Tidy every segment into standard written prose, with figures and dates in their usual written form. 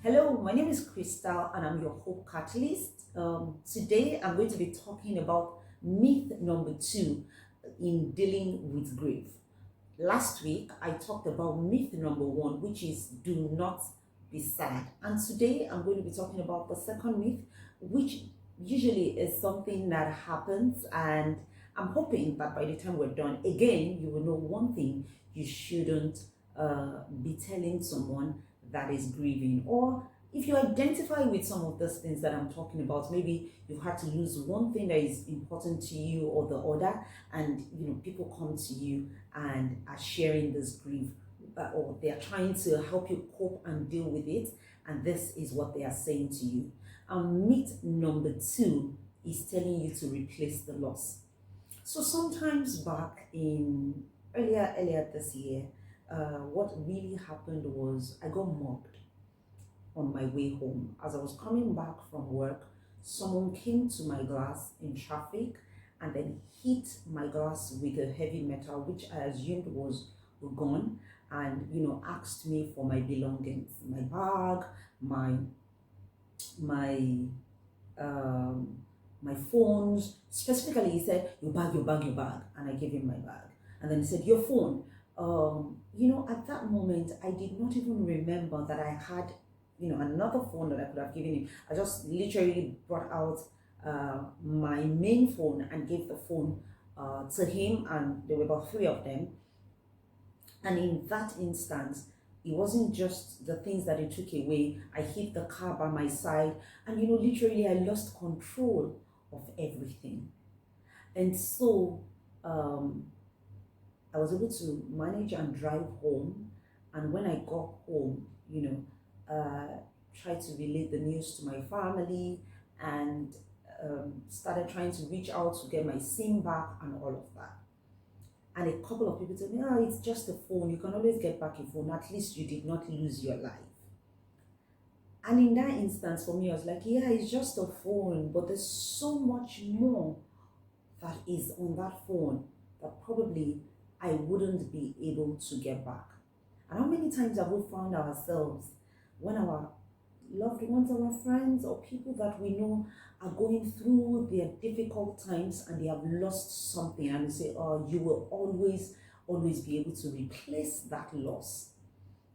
Hello, my name is Crystal and I'm your Hope Catalyst. Today I'm going to be talking about myth number two in dealing with grief. Last week I talked about myth number one, which is do not be sad. And today I'm going to be talking about the second myth, which usually is something that happens. And I'm hoping that by the time we're done, again, you will know one thing you shouldn't be telling someone that is grieving. Or if you identify with some of those things that I'm talking about, maybe you've had to lose one thing that is important to you or the other, and people come to you and are sharing this grief, or they are trying to help you cope and deal with it, and this is what they are saying to you. Myth number two is telling you to replace the loss. So sometimes back in earlier this year, what really happened was I got mugged on my way home. As I was coming back from work, someone came to my glass in traffic and then hit my glass with a heavy metal, which I assumed was a gun, and asked me for my belongings, my bag, my um, my phones. Specifically, he said, "Your bag, your bag, your bag," and I gave him my bag. And then he said, "Your phone." At that moment, I did not even remember that I had, another phone that I could have given him. I just literally brought out my main phone and gave the phone to him, and there were about three of them. And in that instance, it wasn't just the things that it took away. I hit the car by my side, and literally, I lost control of everything. And so, um, I was able to manage and drive home. And when I got home, tried to relate the news to my family and started trying to reach out to get my SIM back and all of that. And a couple of people told me, "Oh, it's just a phone. You can always get back your phone. At least you did not lose your life." And in that instance, for me, I was like, yeah, it's just a phone, but there's so much more that is on that phone that probably I wouldn't be able to get back. And how many times have we found ourselves when our loved ones, our friends, or people that we know are going through their difficult times and they have lost something, and we say, "Oh, you will always be able to replace that loss.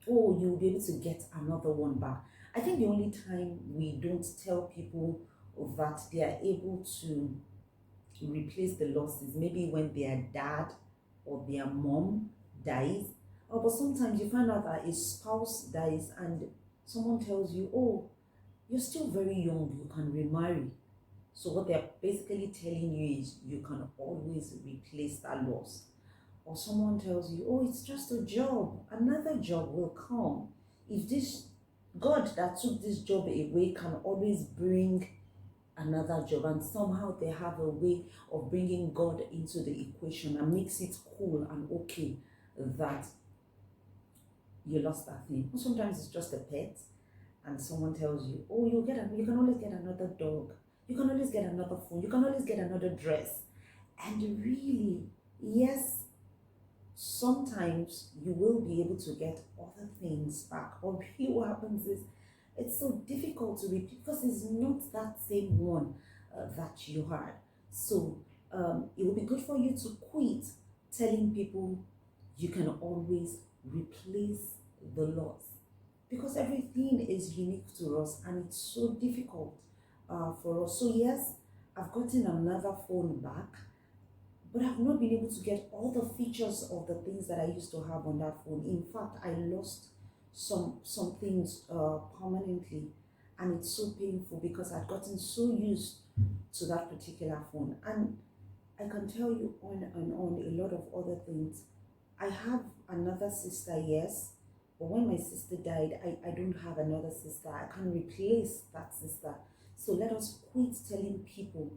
Oh, you'll be able to get another one back." I think the only time we don't tell people that they are able to replace the losses maybe when their dad or their mom dies. But sometimes you find out that a spouse dies and someone tells you, "Oh, you're still very young, you can remarry." So what they're basically telling you is you can always replace that loss. Or someone tells you, "Oh, it's just a job, another job will come." If this God that took this job away can always bring another job, and somehow they have a way of bringing God into the equation and makes it cool and okay that you lost that thing. Or sometimes it's just a pet, and someone tells you, "Oh, you can always get another dog, you can always get another phone, you can always get another dress." And really, yes, sometimes you will be able to get other things back. But really, what happens is it's so difficult to repeat because it's not that same one that you had. So it will be good for you to quit telling people you can always replace the loss, because everything is unique to us and it's so difficult for us. So, yes, I've gotten another phone back, but I've not been able to get all the features of the things that I used to have on that phone. In fact, I lost some things permanently, and it's so painful because I'd gotten so used to that particular phone. And I can tell you on and on a lot of other things. I have another sister, yes, but when my sister died, I don't have another sister. I can't replace that sister. So let us quit telling people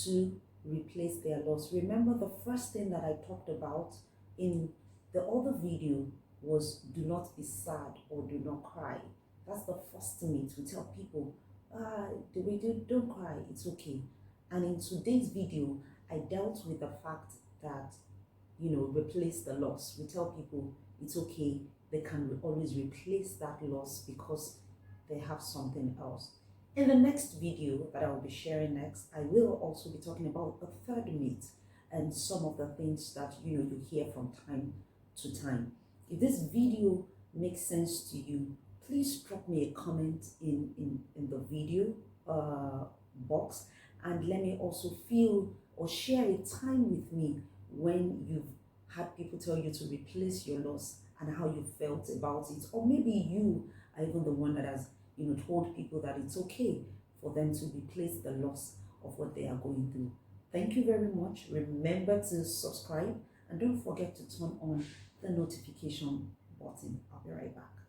to replace their loss. Remember, the first thing that I talked about in the other video was do not be sad or do not cry. That's the first thing we tell people. The way don't cry, it's okay. And in today's video, I dealt with the fact that replace the loss. We tell people it's okay, they can always replace that loss because they have something else. In the next video that I will be sharing next, I will also be talking about a third myth and some of the things that you hear from time to time. If this video makes sense to you, please drop me a comment in the video box, and let me also feel or share a time with me when you've had people tell you to replace your loss and how you felt about it. Or maybe you are even the one that has told people that it's okay for them to replace the loss of what they are going through. Thank you very much. Remember to subscribe and don't forget to turn on the notification button. I'll be right back.